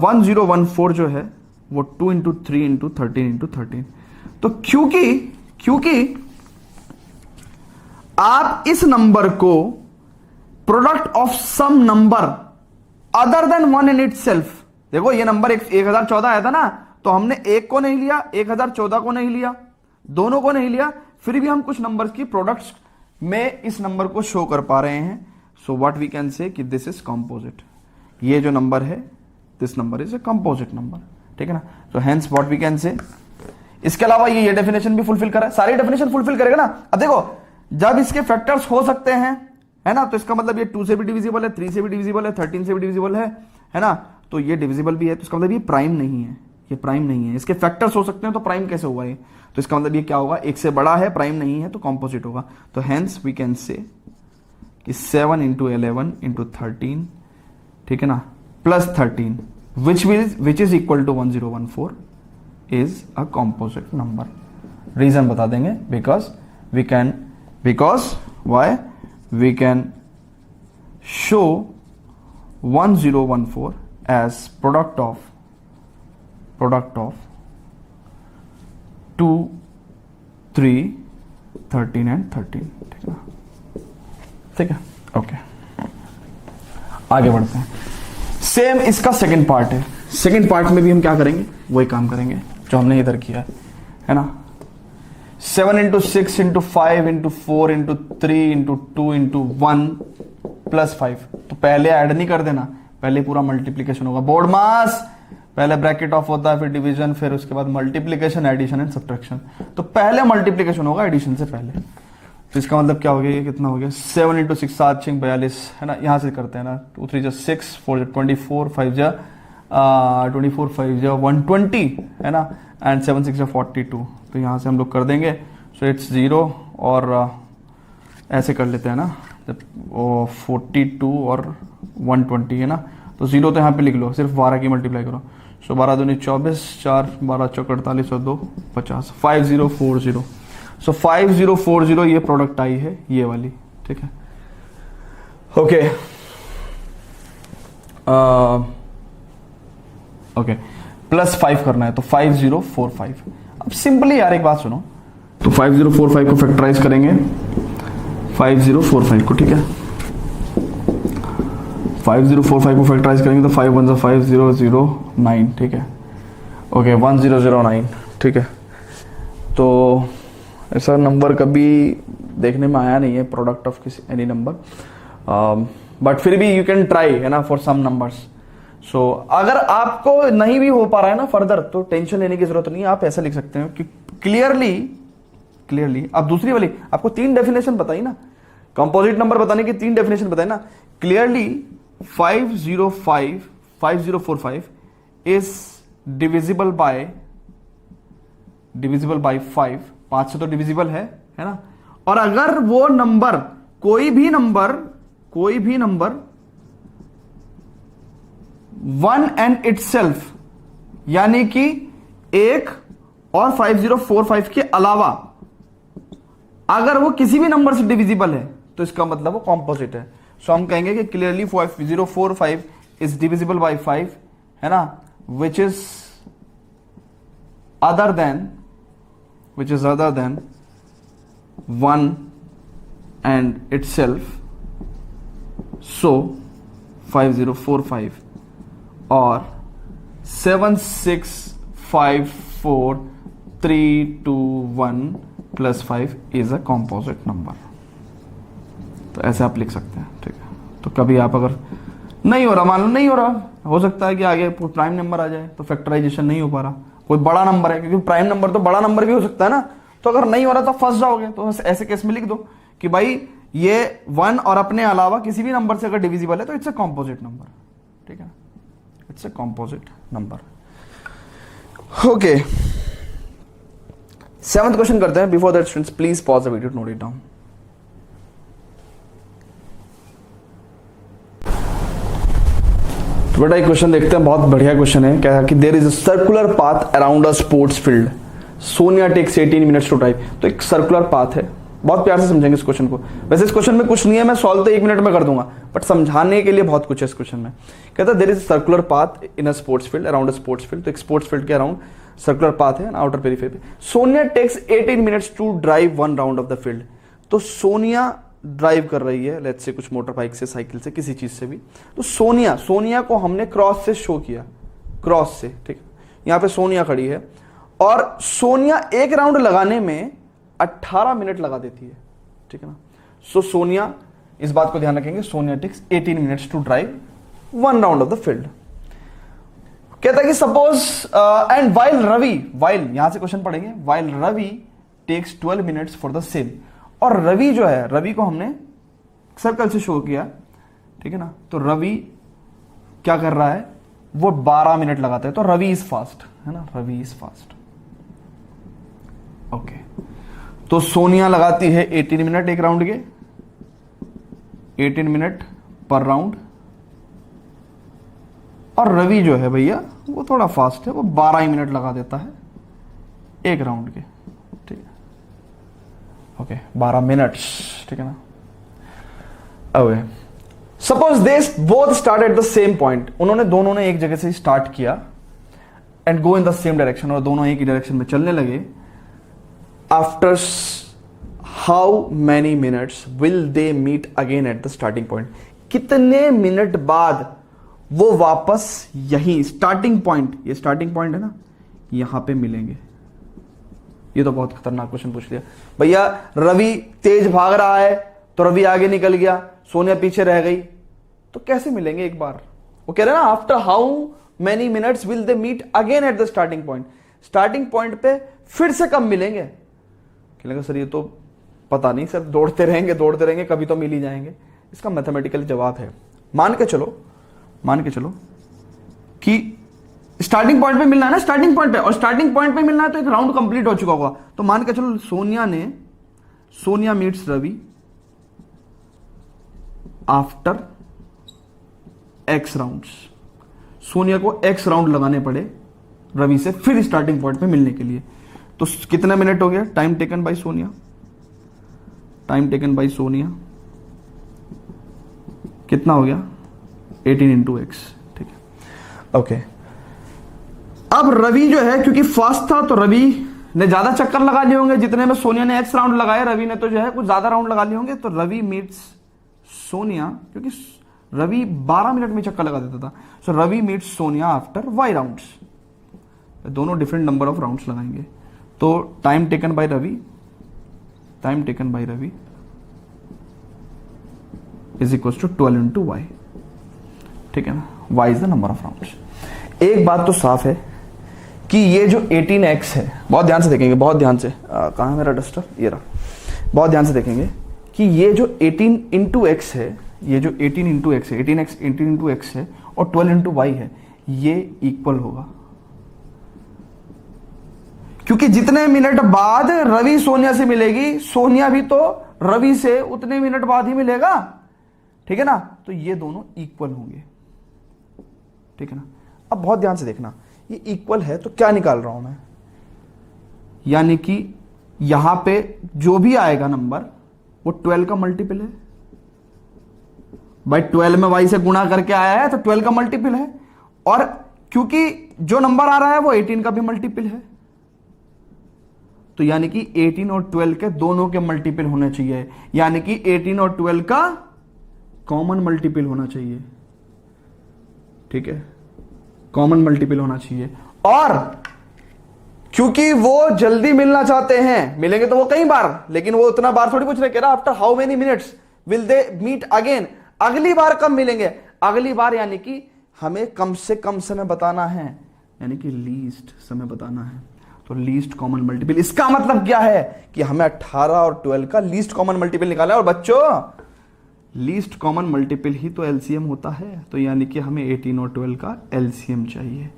1014 जो है वो 2 इंटू 3 इंटू 13 इंटू 13। तो क्योंकि आप इस नंबर को product of some number other than 1 in itself, देखो ये नंबर 1014 आया था ना, तो हमने एक को नहीं लिया, 1014 को नहीं लिया, दोनों को नहीं लिया, फिर भी हम कुछ नंबर्स की प्रोडक्ट्स में इस नंबर को शो कर पा रहे हैं। So what we can say कि दिस इज कंपोजिट, ये जो नंबर है this number is a composite number, ठीक है ना। तो hence what we can say, इसके अलावा ये डेफिनेशन भी फुलफिल कर रहा है, सारी डेफिनेशन फुलफिल करेगा ना। अब देखो जब इसके फैक्टर्स हो सकते हैं, है ना, तो इसका मतलब ये 2 से भी डिविजिबल है, 3 से भी डिविजिबल है, 13 से भी डिविजिबल है ना, तो ये डिविजिबल भी है, तो इसका मतलब ये प्राइम नहीं है, ये प्राइम नहीं है। इसके फैक्टर्स हो सकते हैं तो प्राइम कैसे हुआ ये, तो इसका मतलब ये क्या होगा, एक से बड़ा है, प्राइम नहीं है, तो कॉम्पोजिट होगा। तो हेंस वी कैन से कि 7 इंटू 11 इंटू 13, ठीक है ना, plus 13 which is equal to 1014 is a composite number. Reason बता देंगे, because why we can show 1014 as product of 2 3 13 and 13, ठीक है। ओके, आगे बढ़ते हैं। सेम इसका सेकंड पार्ट है, सेकंड पार्ट में भी हम क्या करेंगे, वही काम करेंगे जो हमने इधर किया है ना। 7 into 6 into 5 into 4 into 3 into 2 into 1 plus 5, तो पहले ऐड नहीं कर देना, पहले पूरा मल्टीप्लीकेशन होगा। बोर्ड मास पहले ब्रैकेट ऑफ होता है, फिर डिवीजन, फिर उसके बाद मल्टीप्लीकेशन, एडिशन एंड सब्ट्रैक्शन। तो पहले मल्टीप्लीकेशन होगा एडिशन से पहले। तो इसका मतलब क्या हो गया, ये कितना हो गया, 7 इंटू 6 7 6 42, है ना, यहां से करते हैं ना, 2 3 जा 6 4 जा 24 5 जा 24 5 जा 120, है ना, एंड 7 6 जा 42, तो यहां से हम लोग कर देंगे। सो इट्स 0 और ऐसे कर लेते हैं ना, जब 42 और 120 है ना, तो 0 तो यहाँ पे लिख लो, सिर्फ 12 की मल्टीप्लाई करो। सो 12 दूनी 24, 4 12 चौक 48 और 2 50, 5040। सो 5040 ये प्रोडक्ट आई है, ये वाली, ठीक है। ओके ओके, प्लस 5 करना है, तो 5045। अब सिंपली यार एक बात सुनो, तो 5045 को फैक्टराइज करेंगे, 5045 को, ठीक है, 5045 को फैक्टराइज करेंगे तो 5 1 जा 5009, ठीक है। ओके 1009, ठीक है। तो ऐसा नंबर कभी देखने में आया नहीं है, प्रोडक्ट ऑफ किसी एनी नंबर, बट फिर भी यू कैन ट्राई है ना फॉर सम नंबर्स। सो अगर आपको नहीं भी हो पा रहा है ना फर्दर, तो टेंशन लेने की जरूरत नहीं है। आप ऐसा लिख सकते हो कि क्लियरली अब दूसरी वाली आपको 3 डेफिनेशन बताई ना, कंपोजिट नंबर बताने की 3 डेफिनेशन बताई ना। क्लियरली 5045 इज डिविजिबल बाय 5 से तो डिविजिबल है ना। और अगर वो नंबर कोई भी नंबर 1 एंड इटसेल्फ, यानी कि 1 और 5045 के अलावा अगर वो किसी भी नंबर से डिविजिबल है, तो इसका मतलब वो कॉम्पोजिट है। सो हम कहेंगे कि क्लियरली 5045 इज डिविजिबल बाय 5 है ना, which is other than 1 and itself. So 5045 or 7654321 plus 5 is a composite number. तो ऐसे आप लिख सकते हैं, ठीक है। तो कभी आप अगर नहीं हो रहा, मान लो नहीं हो रहा, हो सकता है कि आगे प्राइम नंबर आ जाए तो फैक्टराइजेशन नहीं हो पा रहा, कोई बड़ा नंबर है, क्योंकि प्राइम नंबर तो बड़ा नंबर भी हो सकता है ना। तो अगर नहीं हो रहा तो फंस जाओगे। तो ऐसे केस में लिख दो कि भाई ये 1 और अपने अलावा किसी भी नंबर से अगर डिविजिबल है तो इट्स अ कॉम्पोजिट नंबर, ठीक है, it's a composite number. Okay, 7th question करते हैं। Before that students please pause the video, note it down. तो बेटा एक क्वेश्चन देखते हैं, बहुत बढ़िया क्वेश्चन है। क्या है कि there is a circular path around a sports field, Sonia takes 18 minutes to drive. तो एक सर्कुलर पाथ है, बहुत प्यार से समझेंगे इस क्वेश्चन को। वैसे इस क्वेश्चन में कुछ नहीं है, मैं सॉल्व तो 1 मिनट में कर दूंगा, बट समझाने के लिए बहुत कुछ है इस क्वेश्चन में। कहता है there is a circular path in a sports field around a sports field. तो एक स्पोर्ट्स फील्ड के अराउंड सर्कुलर पाथ है आउटर पेरिफेरी पे। Sonia takes 18 minutes to drive 1 round of the field. तो सोनिया ड्राइव कर रही है, लेट्स से कुछ मोटर बाइक से, साइकिल से, किसी चीज से भी। तो सोनिया को हमने क्रॉस से शो किया, क्रॉस से, ठीक है। यहां पे सोनिया खड़ी है और सोनिया एक राउंड लगाने में 18 मिनट लगा देती है, ठीक है ना। सो सोनिया, इस बात को ध्यान रखेंगे, Sonia takes 18 minutes to drive 1 round of the field. कहता है कि सपोज एंड वाइल यहां से क्वेश्चन पढ़ेंगे, while Ravi takes 12 minutes for the same. और रवि जो है, रवि को हमने सर्कल से शो किया, ठीक है ना। तो रवि क्या कर रहा है, वो 12 मिनट लगाता है। तो रवि इज फास्ट, है ना, रवि इज फास्ट। ओके, तो सोनिया लगाती है 18 मिनट एक राउंड के, 18 मिनट पर राउंड। और रवि जो है भैया वो थोड़ा फास्ट है, वो 12 ही मिनट लगा देता है एक राउंड के, ठीक है। ओके, 12 मिनट्स, ठीक है ना। Okay, suppose they both start at the same point. उन्होंने दोनों ने एक जगह से स्टार्ट किया and go in the same direction, और दोनों एक ही डायरेक्शन में चलने लगे। After how many minutes will they meet again at the starting point. कितने मिनट बाद वो वापस यही स्टार्टिंग पॉइंट, ये स्टार्टिंग पॉइंट है ना, यहां पे मिलेंगे। ये तो बहुत खतरनाक क्वेश्चन पूछ लिया भैया। रवि तेज भाग रहा है तो रवि आगे निकल गया, सोनिया पीछे रह गई, तो कैसे मिलेंगे एक बार? वो कह रहे हैं ना, after how many minutes will they meet again at the starting point. Starting point पे फिर से कब मिलेंगे? कहलेगा सर ये तो पता नहीं सर, दौड़ते रहेंगे कभी तो मिल ही जाएंगे। इसका मैथमेटिकल जवाब है, मान के चलो कि स्टार्टिंग पॉइंट पे मिलना है ना, स्टार्टिंग पॉइंट पे, और स्टार्टिंग पॉइंट पे मिलना है तो एक राउंड कंप्लीट हो चुका होगा। तो मान के चलो Sonia meets Ravi after x rounds. Sonia को एक्स राउंड लगाने पड़े रवि से फिर स्टार्टिंग पॉइंट पे मिलने के लिए। तो कितना मिनट हो गया? टाइम टेकन बाय सोनिया कितना हो गया? 18 इंटू एक्स, ठीक है। ओके, अब रवि जो है क्योंकि फास्ट था तो रवि ने ज्यादा चक्कर लगा लिए होंगे जितने में सोनिया ने एक्स राउंड लगाए। रवि ने तो जो है कुछ ज्यादा राउंड लगा लिए होंगे। तो रवि मीट्स सोनिया, क्योंकि रवि 12 मिनट में चक्कर लगा देता था। So Ravi meets Sonia after Y rounds. दोनों डिफरेंट नंबर ऑफ राउंड्स लगाएंगे। तो time taken by Ravi time taken by Ravi is equal to 12 into Y, ठीक है ना, y is the number of rounds. एक बात तो साफ है कि ये जो 18x है, बहुत ध्यान से देखेंगे, बहुत ध्यान से, कहाँ है मेरा डस्टर, ये रहा, बहुत ध्यान से देखेंगे कि ये जो 18 इंटू एक्स है, ये जो 18 इंटू एक्स है, 18 इंटू एक्स है और 12 इंटू वाई है, ये इक्वल होगा, क्योंकि जितने मिनट बाद रवि सोनिया से मिलेगी, सोनिया भी तो रवि से उतने मिनट बाद ही मिलेगा, ठीक है ना, तो ये दोनों इक्वल होंगे, ठीक है ना। अब बहुत ध्यान से देखना, ये इक्वल है तो क्या निकाल रहा हूं मैं, यानी कि यहां पे जो भी आएगा नंबर वो 12 का मल्टीपल है, भाई 12 में y से गुणा करके आया है तो 12 का मल्टीपल है, और क्योंकि जो नंबर आ रहा है वो 18 का भी मल्टीपल है, तो यानी कि 18 और 12 के दोनों के मल्टीपल होने चाहिए, यानी कि 18 और 12 का कॉमन मल्टीपल होना चाहिए, ठीक है, कॉमन मल्टीपल होना चाहिए। और क्योंकि वो जल्दी मिलना चाहते हैं, मिलेंगे तो वो कई बार, लेकिन वो उतना बार थोड़ी पूछ रहे, कह रहा after how many minutes will they meet again, अगली बार कब मिलेंगे, अगली बार यानी कि हमें कम से कम समय बताना है, यानी कि लीस्ट समय बताना है, तो लीस्ट कॉमन मल्टीपल। इसका मतलब क्या है कि हमें 18 और 12 का लीस्ट कॉमन मल्टीपल निकालना है, और बच्चों लीस्ट कॉमन मल्टीपल ही तो एलसीएम होता है, तो यानी कि हमें 18 और 12 का एलसीएम चाहिए।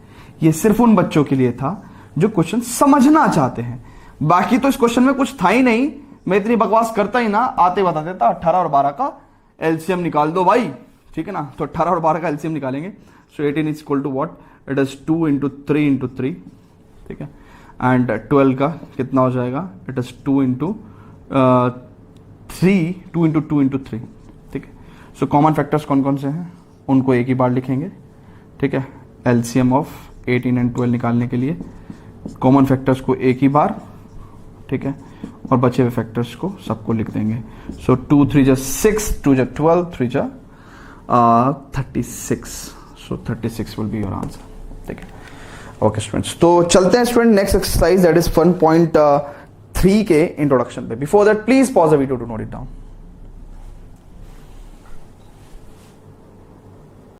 ये सिर्फ उन बच्चों के लिए था जो क्वेश्चन समझना चाहते हैं, बाकी तो इस क्वेश्चन में कुछ था ही नहीं, मैं इतनी बकवास करता ही ना, आते बता देता 18 और 12 का एलसीएम निकाल दो भाई, ठीक है ना, तो 18 और 12 का एलसीएम निकालेंगे। So 18 is equal to what, it is 2 into 3 into 3, ठीक है, एंड 12 का कितना हो जाएगा, it is 2 into 3, 2 into 2 into 3, ठीक है। सो कॉमन फैक्टर्स कौन कौन से हैं उनको एक ही बार लिखेंगे, ठीक है, एलसीएम ऑफ 18 एंड 12 निकालने के लिए कॉमन फैक्टर्स को एक ही बार, ठीक है, और बचे हुए फैक्टर्स को सबको लिख देंगे। सो 2 3 जा 6, 2 जा 12, 3 जा 36, so 36 will be your answer, ठीक है। ओके स्टूडेंट्स, तो चलते हैं student next exercise, that is 1.3 के इंट्रोडक्शन पे। Before that please pause the video to note it down.